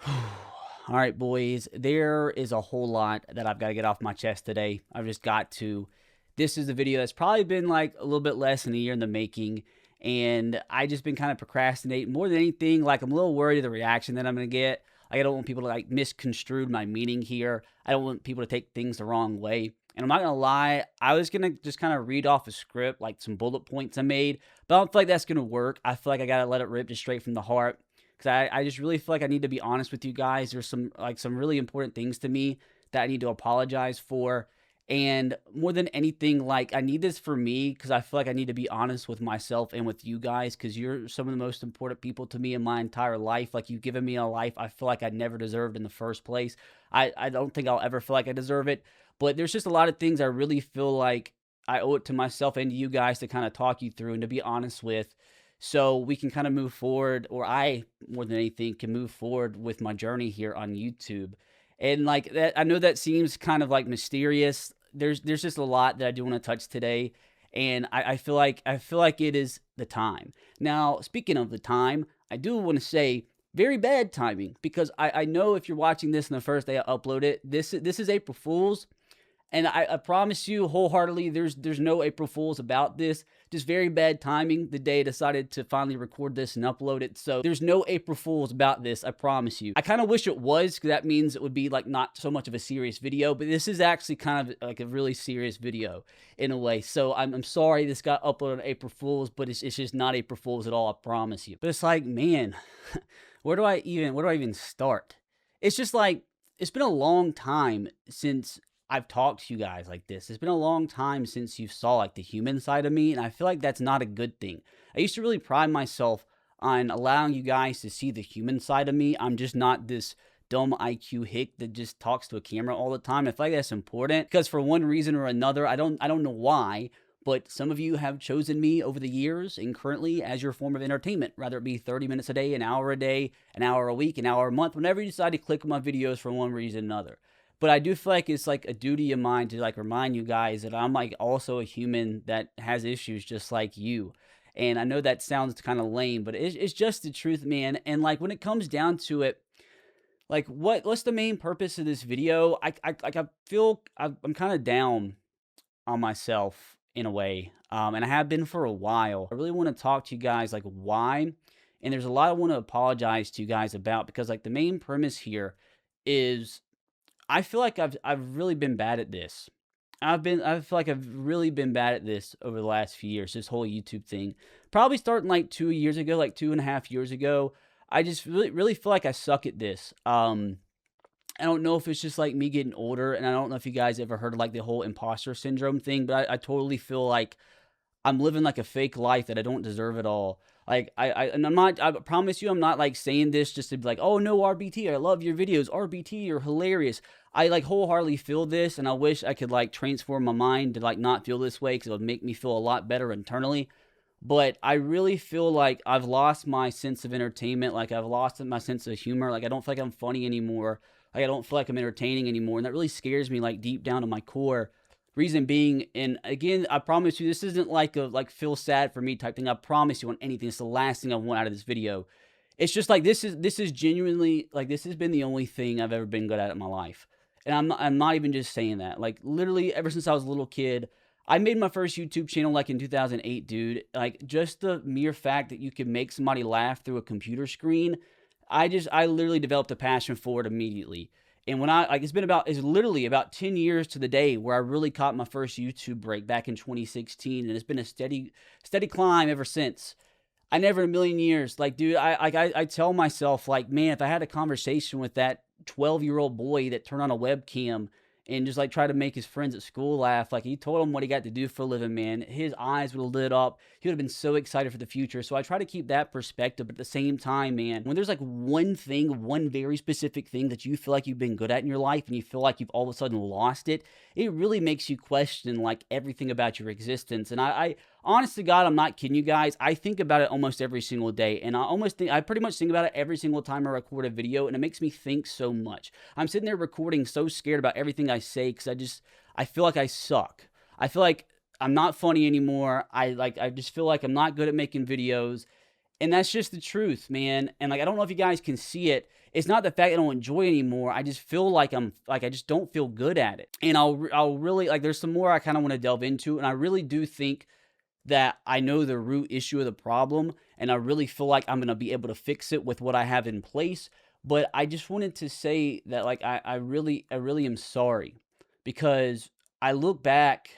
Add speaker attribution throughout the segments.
Speaker 1: All right, boys, there is a whole lot that I've got to get off my chest today. I've just got to. This is a video that's probably been like a little bit less than a year in the making. And I just been kind of procrastinating more than anything. Like, I'm a little worried of the reaction that I'm going to get. Like, I don't want people to like misconstrue my meaning here. I don't want people to take things the wrong way. And I'm not going to lie, I was going to just kind of read off a script, like some bullet points I made. But I don't feel like that's going to work. I feel like I got to let it rip just straight from the heart because I just really feel like I need to be honest with you guys. There's some really important things to me that I need to apologize for. And more than anything, like, I need this for me because I feel like I need to be honest with myself and with you guys because you're some of the most important people to me in my entire life. Like, you've given me a life I feel like I never deserved in the first place. I don't think I'll ever feel like I deserve it. But there's just a lot of things I really feel like I owe it to myself and to you guys to kind of talk you through and to be honest with so we can kind of move forward, or I, more than anything, can move forward with my journey here on YouTube. And like that, I know that seems kind of like mysterious. There's just a lot that I do want to touch today, and I feel like it is the time. Now, speaking of the time, I do want to say very bad timing because I know if you're watching this on the first day I upload it, this is April Fool's. And I promise you wholeheartedly, there's no April Fools about this. Just very bad timing the day I decided to finally record this and upload it. So there's no April Fools about this, I promise you. I kind of wish it was, because that means it would be like not so much of a serious video, but this is actually kind of like a really serious video in a way. So I'm sorry this got uploaded on April Fools, but it's just not April Fools at all, I promise you. But it's like, man, where do I even start? It's just like, it's been a long time since I've talked to you guys like this. It's been a long time since you saw like the human side of me, and I feel like that's not a good thing. I used to really pride myself on allowing you guys to see the human side of me. I'm just not this dumb IQ hick that just talks to a camera all the time. I feel like that's important because for one reason or another, I don't know why, but some of you have chosen me over the years and currently as your form of entertainment, whether it be 30 minutes a day, an hour a week, an hour a month, whenever you decide to click on my videos for one reason or another. But I do feel like it's like a duty of mine to like remind you guys that I'm like also a human that has issues just like you. And I know that sounds kind of lame, but it's just the truth, man. And like when it comes down to it, like what's the main purpose of this video? I feel I'm kind of down on myself in a way, and I have been for a while. I really want to talk to you guys like why, and there's a lot I want to apologize to you guys about because like the main premise here is I feel like I've really been bad at this. I feel like I've really been bad at this over the last few years, this whole YouTube thing. Probably starting like 2 years ago, like 2.5 years ago. I just really feel like I suck at this. I don't know if it's just like me getting older, and I don't know if you guys ever heard of like the whole imposter syndrome thing, but I totally feel like I'm living like a fake life that I don't deserve at all. Like and I'm not. I promise you, I'm not like saying this just to be like, oh no, RBT, I love your videos. RBT, you're hilarious. I like wholeheartedly feel this, and I wish I could like transform my mind to like not feel this way because it would make me feel a lot better internally. But I really feel like I've lost my sense of entertainment. Like I've lost my sense of humor. Like I don't feel like I'm funny anymore. Like I don't feel like I'm entertaining anymore, and that really scares me like deep down to my core. Reason being, and again, I promise you, this isn't like a like feel sad for me type thing. I promise you on anything. It's the last thing I want out of this video. It's just like this is genuinely like this has been the only thing I've ever been good at in my life. And I'm not even just saying that. Like literally ever since I was a little kid, I made my first YouTube channel like in 2008, dude. Like just the mere fact that you can make somebody laugh through a computer screen, I literally developed a passion for it immediately. And when it's literally about 10 years to the day where I really caught my first YouTube break back in 2016, and it's been a steady climb ever since. I never in a million years, like, dude, I tell myself, like, man, if I had a conversation with that 12-year-old boy that turned on a webcam and just like try to make his friends at school laugh. Like he told him what he got to do for a living, man. His eyes would have lit up. He would have been so excited for the future. So I try to keep that perspective. But at the same time, man, when there's like one thing, one very specific thing that you feel like you've been good at in your life and you feel like you've all of a sudden lost it, it really makes you question like everything about your existence. And I honest to God, I'm not kidding you guys. I think about it almost every single day. And I pretty much think about it every single time I record a video. And it makes me think so much. I'm sitting there recording so scared about everything I say because I feel like I suck. I feel like I'm not funny anymore. I just feel like I'm not good at making videos. And that's just the truth, man. And like, I don't know if you guys can see it. It's not the fact I don't enjoy it anymore. I just feel like I just don't feel good at it. And I'll really, like, there's some more I kind of want to delve into. And I really do think that I know the root issue of the problem. And I really feel like I'm going to be able to fix it with what I have in place. But I just wanted to say that, like, I really am sorry, because I look back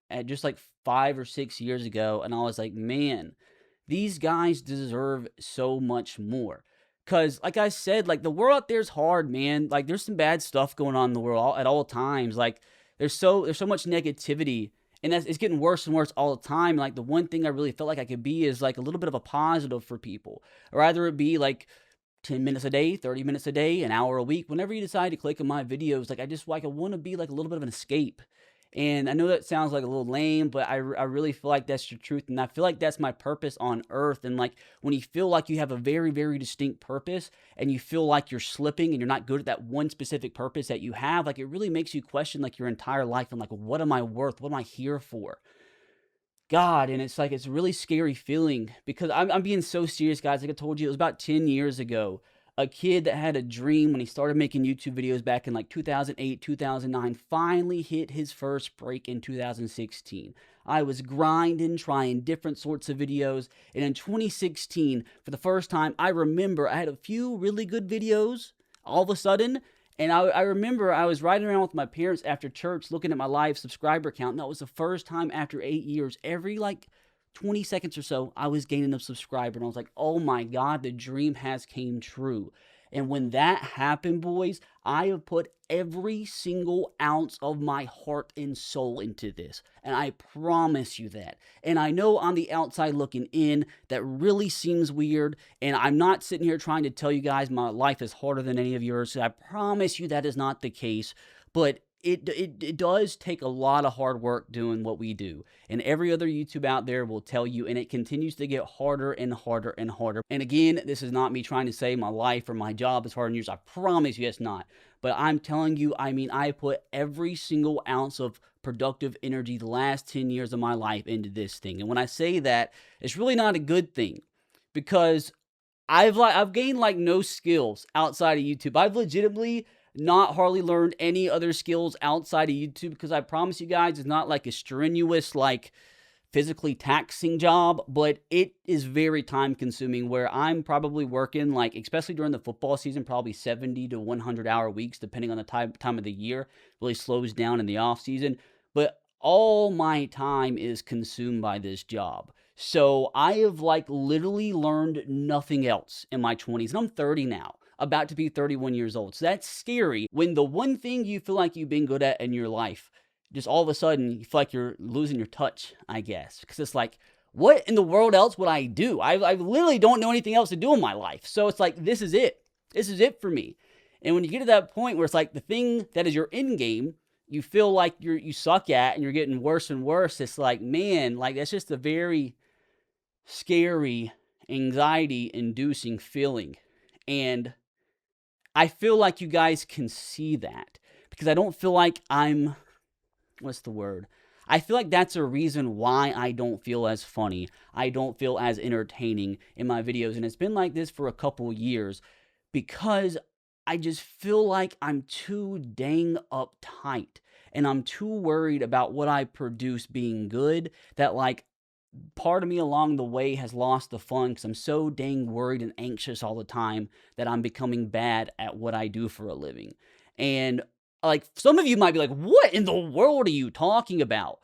Speaker 1: at just like 5 or 6 years ago and I was like, man, these guys deserve so much more. Cause like I said, like, the world out there is hard, man. Like, there's some bad stuff going on in the world at all times. Like, there's so much negativity, and it's getting worse and worse all the time. Like, the one thing I really felt like I could be is like a little bit of a positive for people, or either it be like 10 minutes a day, 30 minutes a day, an hour a week, whenever you decide to click on my videos. Like, I want to be like a little bit of an escape. And I know that sounds like a little lame, but I really feel like that's the truth. And I feel like that's my purpose on earth. And like, when you feel like you have a very, very distinct purpose and you feel like you're slipping and you're not good at that one specific purpose that you have, like, it really makes you question like your entire life and like, what am I worth? What am I here for? God, and it's like, it's a really scary feeling, because I'm being so serious, guys. Like I told you, it was about 10 years ago. A kid that had a dream when he started making YouTube videos back in like 2008, 2009, finally hit his first break in 2016. I was grinding, trying different sorts of videos. And in 2016, for the first time, I remember I had a few really good videos all of a sudden. And I remember I was riding around with my parents after church looking at my live subscriber count. And that was the first time after 8 years, every like 20 seconds or so, I was gaining a subscriber. And I was like, oh my God, the dream has came true. And when that happened, boys, I have put every single ounce of my heart and soul into this. And I promise you that. And I know on the outside looking in, that really seems weird. And I'm not sitting here trying to tell you guys my life is harder than any of yours. So I promise you that is not the case. But it does take a lot of hard work doing what we do. And every other YouTube out there will tell you, and it continues to get harder and harder and harder. And again, this is not me trying to say my life or my job is harder than yours. I promise you it's not. But I'm telling you, I mean, I put every single ounce of productive energy the last 10 years of my life into this thing. And when I say that, it's really not a good thing, because I've gained like no skills outside of YouTube. I've legitimately not hardly learned any other skills outside of YouTube, because I promise you guys, it's not like a strenuous, like physically taxing job, but it is very time consuming, where I'm probably working, like, especially during the football season, probably 70 to 100 hour weeks, depending on the time of the year. Really slows down in the off season, but all my time is consumed by this job. So I have like literally learned nothing else in my 20s, and I'm 30 now, about to be 31 years old. So that's scary, when the one thing you feel like you've been good at in your life, just all of a sudden you feel like you're losing your touch, I guess. Because it's like, what in the world else would I do? I literally don't know anything else to do in my life. So it's like, this is it. This is it for me. And when you get to that point where it's like the thing that is your end game, you feel like you suck at, and you're getting worse and worse. It's like, man, like, that's just a very scary, anxiety-inducing feeling. And I feel like you guys can see that, because I don't feel like what's the word? I feel like that's a reason why I don't feel as funny. I don't feel as entertaining in my videos. And it's been like this for a couple years, because I just feel like I'm too dang uptight, and I'm too worried about what I produce being good, that like part of me along the way has lost the fun, because I'm so dang worried and anxious all the time that I'm becoming bad at what I do for a living. And like, some of you might be like, what in the world are you talking about?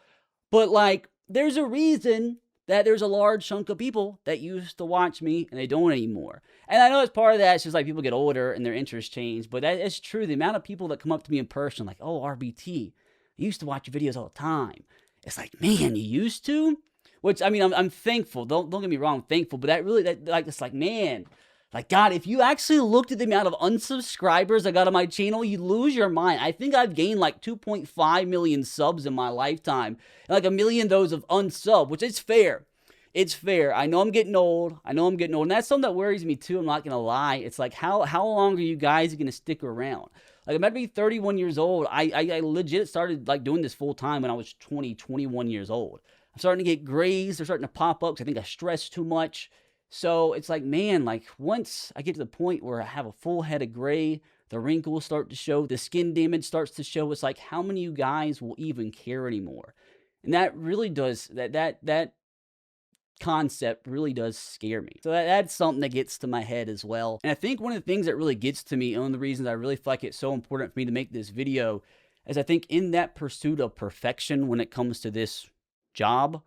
Speaker 1: But like, there's a reason that there's a large chunk of people that used to watch me and they don't anymore. And I know as part of that, it's just like people get older and their interests change, but that is true. The amount of people that come up to me in person, like, oh, RBT, I used to watch your videos all the time. It's like, man, you used to? Which, I mean, I'm thankful. Don't get me wrong, I'm thankful. But it's like, man, like, God, if you actually looked at the amount of unsubscribers I got on my channel, you'd lose your mind. I think I've gained like 2.5 million subs in my lifetime, and like 1 million of those of unsub, which is fair. It's fair. I know I'm getting old. And that's something that worries me too. I'm not gonna lie. It's like, how long are you guys gonna stick around? Like, I'm about to be 31 years old. I legit started like doing this full time when I was 21 years old. I'm starting to get grays. They're starting to pop up because I think I stress too much. So it's like, man, like once I get to the point where I have a full head of gray, the wrinkles start to show, the skin damage starts to show, it's like how many of you guys will even care anymore? And that really does that concept really does scare me. So that's something that gets to my head as well. And I think one of the things that really gets to me, and one of the reasons I really feel like it's so important for me to make this video, is I think in that pursuit of perfection when it comes to this job,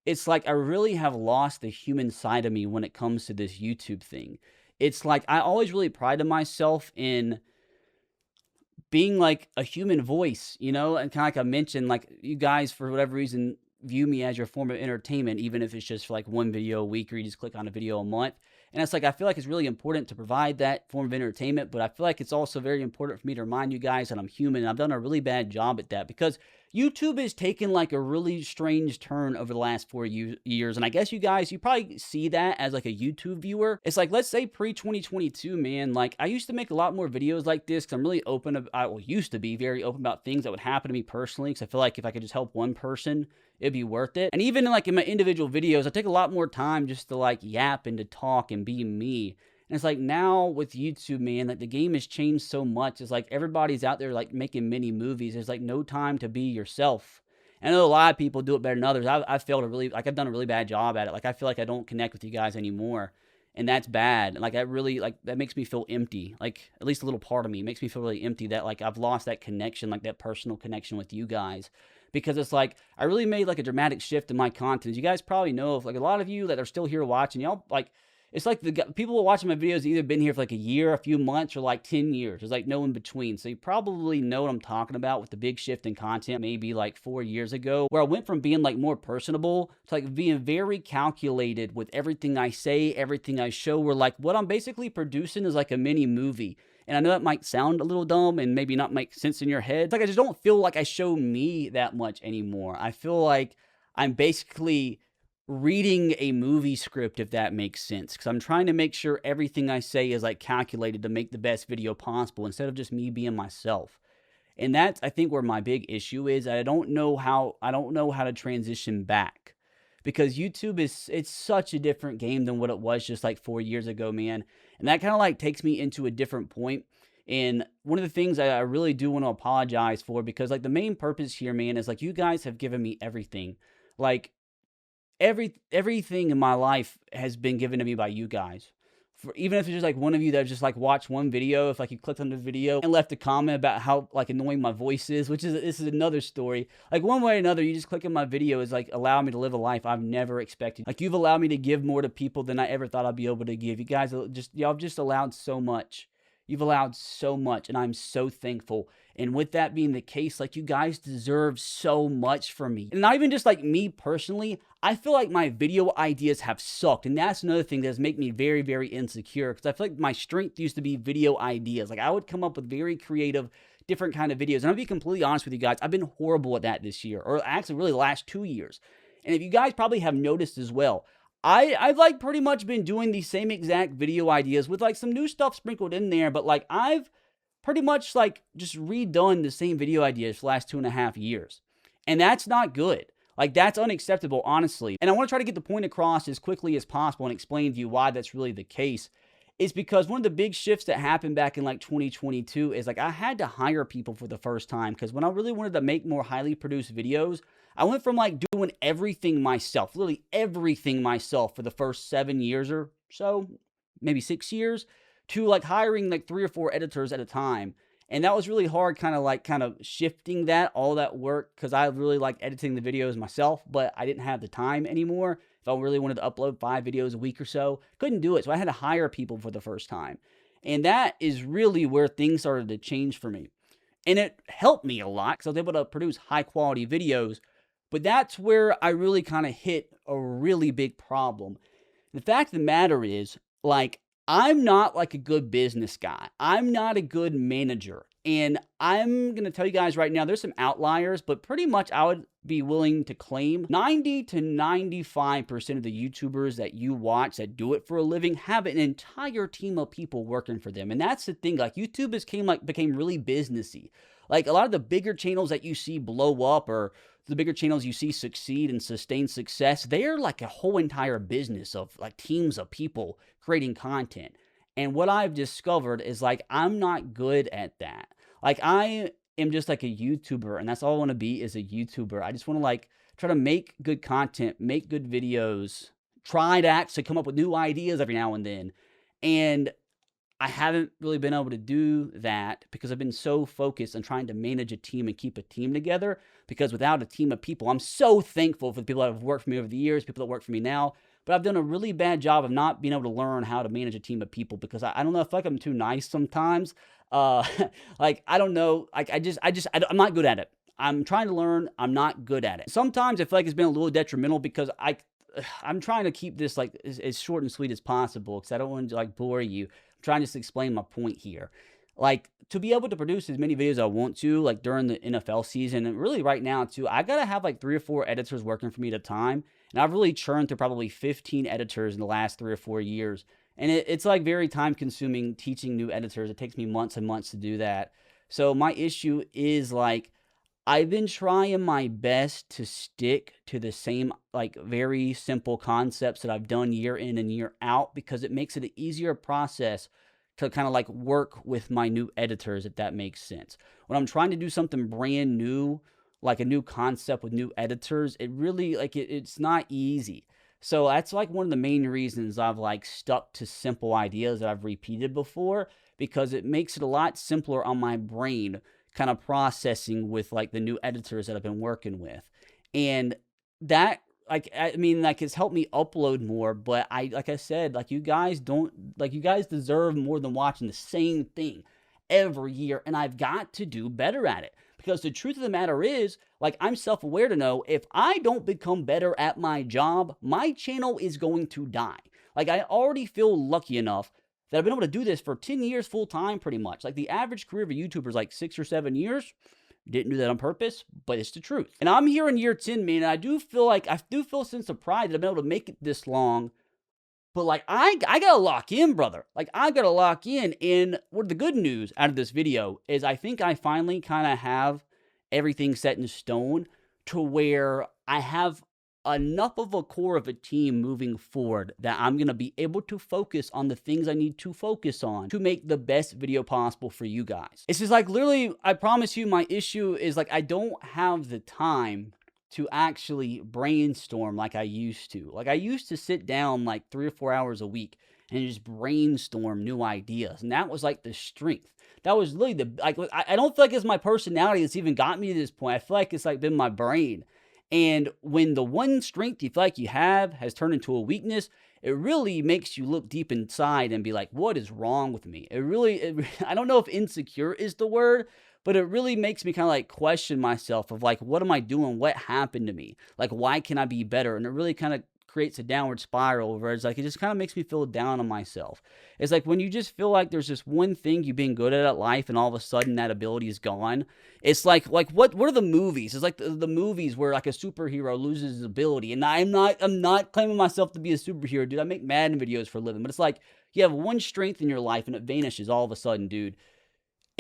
Speaker 1: it's like I really have lost the human side of me when it comes to this YouTube thing. It's like I always really prided myself in being like a human voice, you know, and kind of like I mentioned, like you guys, for whatever reason, view me as your form of entertainment, even if it's just for like one video a week or you just click on a video a month. And it's like, I feel like it's really important to provide that form of entertainment, but I feel like it's also very important for me to remind you guys that I'm human. And I've done a really bad job at that because YouTube has taken like a really strange turn over the last 4 years. And I guess you guys, you probably see that as like a YouTube viewer. It's like, let's say pre-2022, man, like I used to make a lot more videos like this because I'm really open. Used to be very open about things that would happen to me personally because I feel like if I could just help one person, it'd be worth it. And even like in my individual videos, I take a lot more time just to like yap and to talk and be me. And it's like now with YouTube, man, like the game has changed so much. It's like everybody's out there like making mini movies. There's like no time to be yourself. And I know a lot of people do it better than others. I failed I've done a really bad job at it. Like I feel like I don't connect with you guys anymore. And that's bad. Like I really, like that makes me feel empty. Like at least a little part of me makes me feel really empty that like I've lost that connection, like that personal connection with you guys. Because it's like, I really made like a dramatic shift in my content. You guys probably know of like a lot of you that are still here watching, y'all like, it's like the people who are watching my videos either been here for like a year, a few months, or like 10 years. There's like no in between. So you probably know what I'm talking about with the big shift in content maybe like 4 years ago, where I went from being like more personable to like being very calculated with everything I say, everything I show, where like what I'm basically producing is like a mini movie. And I know that might sound a little dumb and maybe not make sense in your head. It's like I just don't feel like I show me that much anymore. I feel like I'm basically reading a movie script, if that makes sense, because I'm trying to make sure everything I say is like calculated to make the best video possible instead of just me being myself. And that's, I think, where my big issue is. I don't know how to transition back, because YouTube it's such a different game than what it was just like 4 years ago, man. And that kind of like takes me into a different point. And one of the things I really do want to apologize for, because like the main purpose here, man, is like you guys have given me everything. Like everything in my life has been given to me by you guys. Even if it's just like one of you that just like watched one video, if like you clicked on the video and left a comment about how like annoying my voice is, this is another story. Like one way or another, you just click on my video is like allow me to live a life I've never expected. Like you've allowed me to give more to people than I ever thought I'd be able to give. You guys y'all just allowed so much. You've allowed so much, and I'm so thankful. And with that being the case, like you guys deserve so much from me. And not even just like me personally, I feel like my video ideas have sucked. And that's another thing that's made me very, very insecure, because I feel like my strength used to be video ideas. Like I would come up with very creative, different kind of videos. And I'll be completely honest with you guys, I've been horrible at that this year, or actually really the last 2 years. And if you guys probably have noticed as well, I've like pretty much been doing the same exact video ideas with like some new stuff sprinkled in there, but like I've pretty much like just redone the same video ideas for the last 2.5 years. And that's not good. Like that's unacceptable, honestly. And I want to try to get the point across as quickly as possible and explain to you why that's really the case. Is because one of the big shifts that happened back in like 2022 is like I had to hire people for the first time, because when I really wanted to make more highly produced videos, I went from like doing everything myself, literally everything myself for the first 7 years or so, maybe 6 years, to like hiring like 3 or 4 editors at a time. And that was really hard, kind of shifting all that work, because I really like editing the videos myself, but I didn't have the time anymore. If I really wanted to upload 5 videos a week or so, couldn't do it. So I had to hire people for the first time. And that is really where things started to change for me. And it helped me a lot because I was able to produce high quality videos. But that's where I really kind of hit a really big problem. The fact of the matter is, like, I'm not like a good business guy. I'm not a good manager. And I'm going to tell you guys right now, there's some outliers, but pretty much I would be willing to claim 90 to 95% of the YouTubers that you watch that do it for a living have an entire team of people working for them. And that's the thing, like YouTube became really businessy. Like a lot of the bigger channels that you see blow up, or the bigger channels you see succeed and sustain success, they're like a whole entire business of like teams of people creating content. And what I've discovered is like I'm not good at that. Like I am just like a YouTuber, and that's all I want to be, is a YouTuber. I just want to like try to make good content, make good videos, try to actually come up with new ideas every now and then. And I haven't really been able to do that because I've been so focused on trying to manage a team and keep a team together. Because without a team of people, I'm so thankful for the people that have worked for me over the years, people that work for me now. But I've done a really bad job of not being able to learn how to manage a team of people because I don't know, I feel like I'm too nice sometimes. Uh, like I don't know, like I'm not good at it. I'm trying to learn. I'm not good at it. Sometimes I feel like it's been a little detrimental because I'm trying to keep this like as short and sweet as possible because I don't want to like bore you. I'm trying to just explain my point here. Like to be able to produce as many videos as I want to, like during the NFL season, and really right now too, I gotta have like 3 or 4 editors working for me at a time. And I've really churned through probably 15 editors in the last 3 or 4 years. And it's like very time consuming teaching new editors. It takes me months and months to do that. So my issue is like I've been trying my best to stick to the same, like, very simple concepts that I've done year in and year out because it makes it an easier process to kind of like work with my new editors, if that makes sense. When I'm trying to do something brand new, like a new concept with new editors, it really like it's not easy. So that's like one of the main reasons I've like stuck to simple ideas that I've repeated before because it makes it a lot simpler on my brain kind of processing with like the new editors that I've been working with. And that like I mean like it's helped me upload more, but like I said, like you guys don't like you guys deserve more than watching the same thing every year, and I've got to do better at it. Because the truth of the matter is, like I'm self-aware to know if I don't become better at my job, my channel is going to die. Like I already feel lucky enough that I've been able to do this for 10 years full time pretty much. Like the average career of a YouTuber is like 6 or 7 years. Didn't do that on purpose, but it's the truth. And I'm here in year 10, man, and I do feel a sense of pride that I've been able to make it this long. But like I gotta lock in, brother. Like I gotta lock in. And what the good news out of this video is I think I finally kind of have everything set in stone to where I have enough of a core of a team moving forward that I'm gonna be able to focus on the things I need to focus on to make the best video possible for you guys. It's just like literally, I promise you, my issue is like I don't have the time to actually brainstorm like I used to. Like I used to sit down like 3 or 4 hours a week and just brainstorm new ideas. And that was like the strength. That was literally the like I don't feel like it's my personality that's even got me to this point. I feel like it's like been my brain. And when the one strength you feel like you have has turned into a weakness, it really makes you look deep inside and be like, what is wrong with me? I don't know if insecure is the word, but it really makes me kind of like question myself of like, what am I doing? What happened to me? Like, why can I be better? And it really kind of creates a downward spiral where it's like, it just kind of makes me feel down on myself. It's like when you just feel like there's just one thing you've been good at life and all of a sudden that ability is gone. It's like what are the movies? It's like the movies where like a superhero loses his ability. And I'm not claiming myself to be a superhero, dude. I make Madden videos for a living, but it's like you have one strength in your life and it vanishes all of a sudden, dude.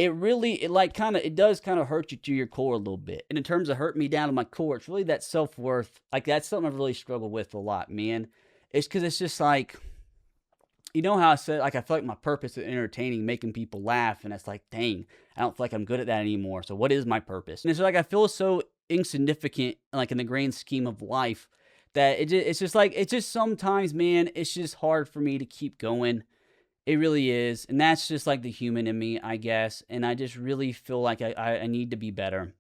Speaker 1: It does kind of hurt you to your core a little bit. And in terms of hurt me down to my core, it's really that self-worth. Like that's something I've really struggled with a lot, man. It's because it's just like, you know how I said, like, I feel like my purpose is entertaining, making people laugh. And it's like, dang, I don't feel like I'm good at that anymore. So what is my purpose? And it's like, I feel so insignificant, like in the grand scheme of life that it's just sometimes, man, it's just hard for me to keep going. It really is. And that's just like the human in me, I guess. And I just really feel like I need to be better.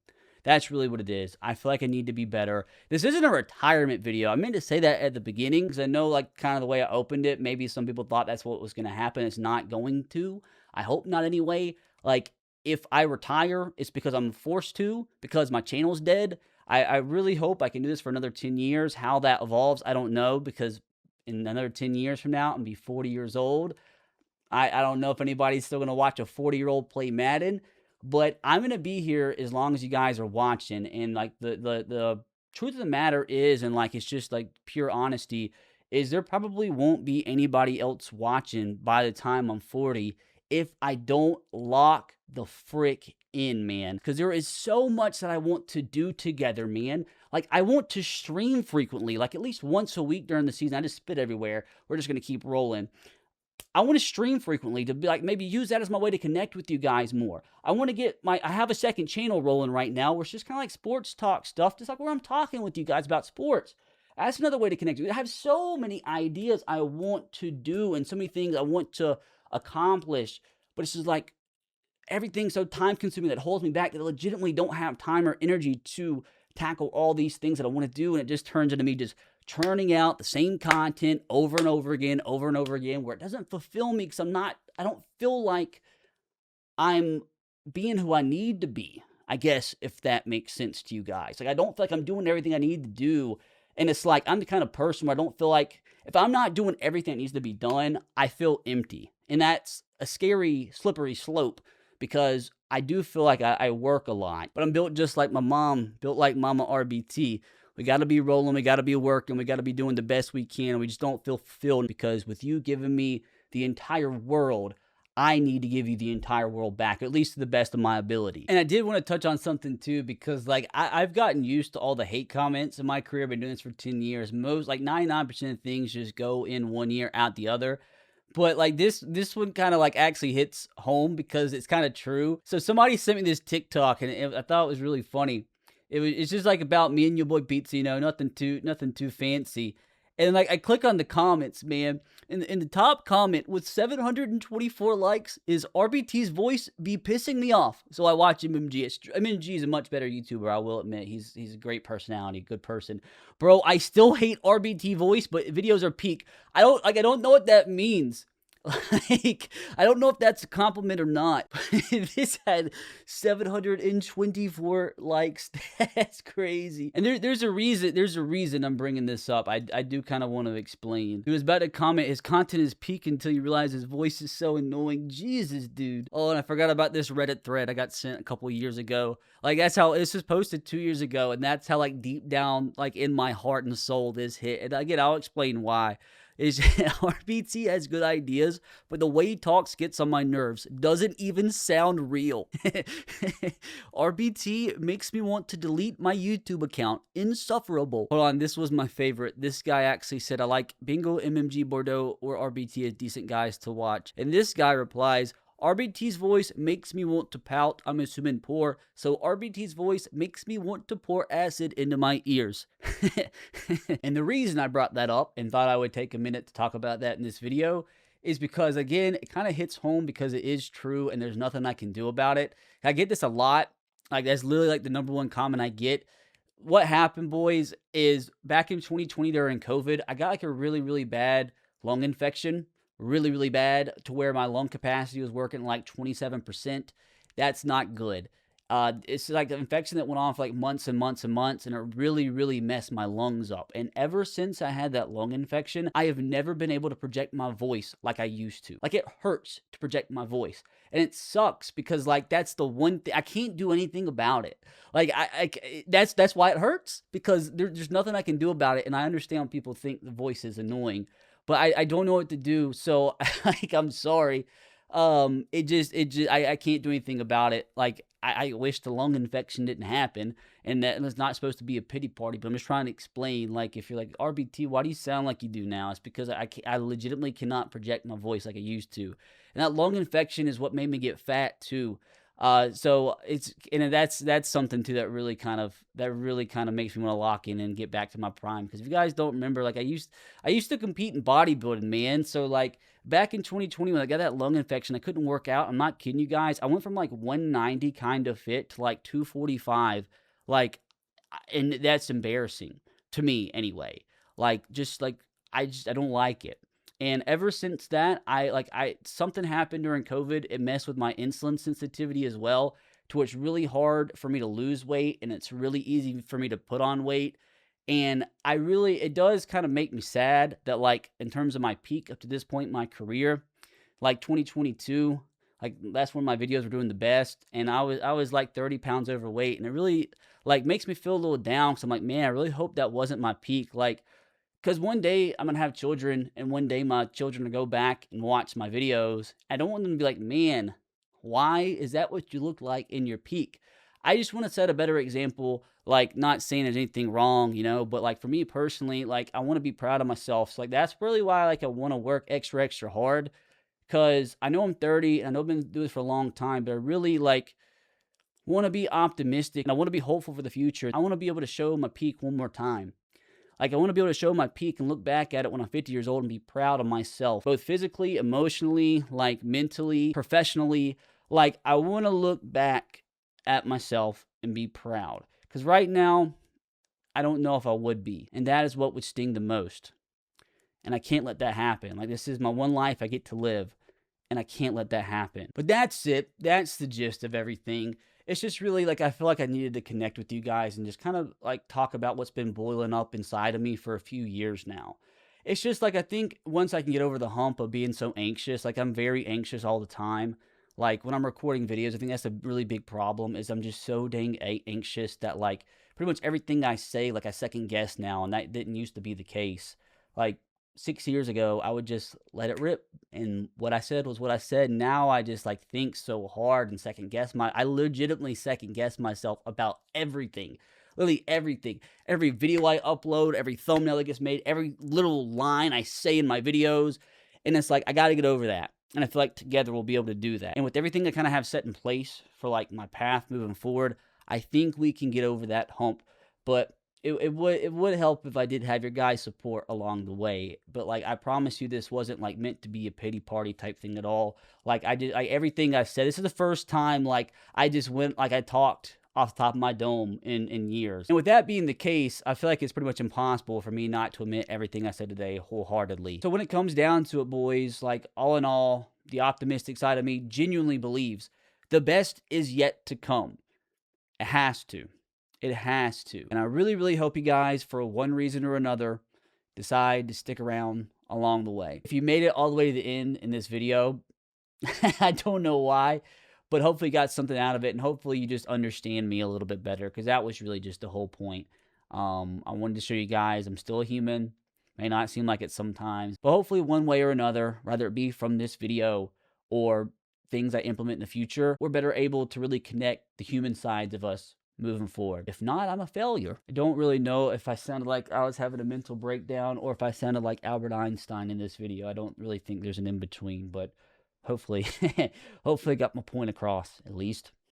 Speaker 1: That's really what it is. I feel like I need to be better. This isn't a retirement video. I meant to say that at the beginning because I know like kind of the way I opened it, maybe some people thought that's what was going to happen. It's not going to. I hope not anyway. Like if I retire, it's because I'm forced to, because my channel's dead. I really hope I can do this for another 10 years. How that evolves, I don't know, because in another 10 years from now, I'm going to be 40 years old. I don't know if anybody's still going to watch a 40-year-old play Madden, but I'm going to be here as long as you guys are watching. And like the truth of the matter is, and like it's just like pure honesty, is there probably won't be anybody else watching by the time I'm 40 if I don't lock the frick in, man, because there is so much that I want to do together, man. Like, I want to stream frequently, like at least once a week during the season. I just spit everywhere. We're just going to keep rolling. I want to stream frequently to be like, maybe use that as my way to connect with you guys more. I have a second channel rolling right now where it's just kind of like sports talk stuff, just like where I'm talking with you guys about sports. That's another way to connect. I have so many ideas I want to do and so many things I want to accomplish, but it's just like everything's so time consuming that holds me back that I legitimately don't have time or energy to tackle all these things that I want to do. And it just turns into me just churning out the same content over and over again, where it doesn't fulfill me because I don't feel like I'm being who I need to be. I guess if that makes sense to you guys. Like, I don't feel like I'm doing everything I need to do. And it's like, I'm the kind of person where I don't feel like if I'm not doing everything that needs to be done, I feel empty. And that's a scary, slippery slope because I do feel like I work a lot. But I'm built just like my mom, built like Mama RBT. We got to be rolling, we got to be working, we got to be doing the best we can. We just don't feel fulfilled because with you giving me the entire world, I need to give you the entire world back, at least to the best of my ability. And I did want to touch on something too, because like I've gotten used to all the hate comments in my career. I've been doing this for 10 years. Most, like 99% of things just go in one ear, out the other. But like this one kind of like actually hits home because it's kind of true. So somebody sent me this TikTok and I thought it was really funny. It's just like about me and your boy Pizza, nothing too fancy. And like I click on the comments, man. In the top comment with 724 likes is RBT's voice be pissing me off. So I watch MMG. MMG is a much better YouTuber, I will admit. He's a great personality, good person. Bro, I still hate RBT voice, but videos are peak. I don't know what that means. Like, I don't know if that's a compliment or not. This had 724 likes. That's crazy. And there's a reason I'm bringing this up. I do kind of want to explain. He was about to comment, his content is peak until you realize his voice is so annoying. Jesus, dude. Oh, and I forgot about this Reddit thread I got sent a couple years ago. Like, that's how this was posted 2 years ago. And that's how, like, deep down, like, in my heart and soul, this hit. And again, I'll explain why. Is RBT has good ideas, but the way he talks gets on my nerves. Doesn't even sound real. RBT makes me want to delete my YouTube account. Insufferable. Hold on, this was my favorite. This guy actually said, I like Bingo, MMG, Bordeaux, or RBT as decent guys to watch. And this guy replies, RBT's voice makes me want to pout. I'm assuming pour. So RBT's voice makes me want to pour acid into my ears. And the reason I brought that up and thought I would take a minute to talk about that in this video is because, again, it kind of hits home because it is true and there's nothing I can do about it. I get this a lot. Like, that's literally like the number one comment I get. What happened, boys, is back in 2020 during COVID, I got like a really, really bad lung infection. Really, really bad to where my lung capacity was working like 27%. That's not good. It's like an infection that went on for like months and months and months, and it really, really messed my lungs up. And ever since I had that lung infection, I have never been able to project my voice like I used to. Like, it hurts to project my voice. And it sucks because, like, that's the one thing I can't do anything about it. Like, that's why it hurts, because there's nothing I can do about it. And I understand when people think the voice is annoying, but I don't know what to do. So, like, I'm sorry. I can't do anything about it. Like, I wish the lung infection didn't happen, and that it's not supposed to be a pity party, but I'm just trying to explain, like, if you're like, RBT, why do you sound like you do now? It's because I legitimately cannot project my voice like I used to. And that lung infection is what made me get fat too. So that's something too that really kind of makes me want to lock in and get back to my prime. Because if you guys don't remember, like, I used to compete in bodybuilding, man. So like back in 2020 when I got that lung infection, I couldn't work out. I'm not kidding you guys. I went from like 190 kind of fit to like 245, like, and that's embarrassing to me anyway. Like, just like I don't like it. And ever since that, something happened during COVID. It messed with my insulin sensitivity as well, to where it's really hard for me to lose weight and it's really easy for me to put on weight. And it does kind of make me sad that, like, in terms of my peak up to this point in my career, like 2022, like that's when my videos were doing the best. And I was like 30 pounds overweight, and it really like makes me feel a little down. Cause I'm like, man, I really hope that wasn't my peak. Like, because one day I'm going to have children, and one day my children will go back and watch my videos. I don't want them to be like, man, Why is that what you look like in your peak? I just want to set a better example, like not saying there's anything wrong, but like for me personally, like I want to be proud of myself. So like that's really why like I want to work extra hard because I know I'm 30 and I know I've been doing this for a long time, but I really like want to be optimistic and I want to be hopeful for the future. I want to be able to show my peak one more time. Like I want to be able to show my peak and look back at it when I'm 50 years old and be proud of myself, both physically, emotionally, like mentally, professionally. Like I want to look back at myself and be proud. Because right now, I don't know if I would be. And that is what would sting the most. And I can't let that happen. Like this is my one life I get to live. And I can't let that happen. But that's it. That's the gist of everything. It's just really like I feel like I needed to connect with you guys and just kind of like talk about what's been boiling up inside of me for a few years now. It's just like I think once I can get over the hump of being so anxious, like I'm very anxious all the time. Like when I'm recording videos, I think that's a really big problem is I'm just so dang anxious that like pretty much everything I say, like I second guess now, and that didn't used to be the case. Like 6 years ago, I would just let it rip. And what I said was what I said. Now I just like think so hard and second guess I legitimately second guess myself about everything. Literally everything. Every video I upload, every thumbnail that gets made, every little line I say in my videos. And it's like, I got to get over that. And I feel like together we'll be able to do that. And with everything I kind of have set in place for like my path moving forward, I think we can get over that hump. But it would help if I did have your guys' support along the way. But like I promise you, this wasn't like meant to be a pity party type thing at all. Like I did, like everything I said. This is the first time like I just went like I talked off the top of my dome in years. And with that being the case, I feel like it's pretty much impossible for me not to admit everything I said today wholeheartedly. So when it comes down to it, boys, like all in all, the optimistic side of me genuinely believes the best is yet to come. It has to. It has to. And I really hope you guys, for one reason or another, decide to stick around along the way. If you made it all the way to the end in this video, I don't know why, but hopefully you got something out of it, and hopefully you just understand me a little bit better, because that was really just the whole point. I wanted to show you guys I'm still a human. May not seem like it sometimes, but hopefully one way or another, whether it be from this video or things I implement in the future, we're better able to really connect the human sides of us moving forward. If not, I'm a failure. I don't really know if I sounded like I was having a mental breakdown or if I sounded like Albert Einstein in this video. I don't really think there's an in-between, but hopefully, hopefully I got my point across, at least.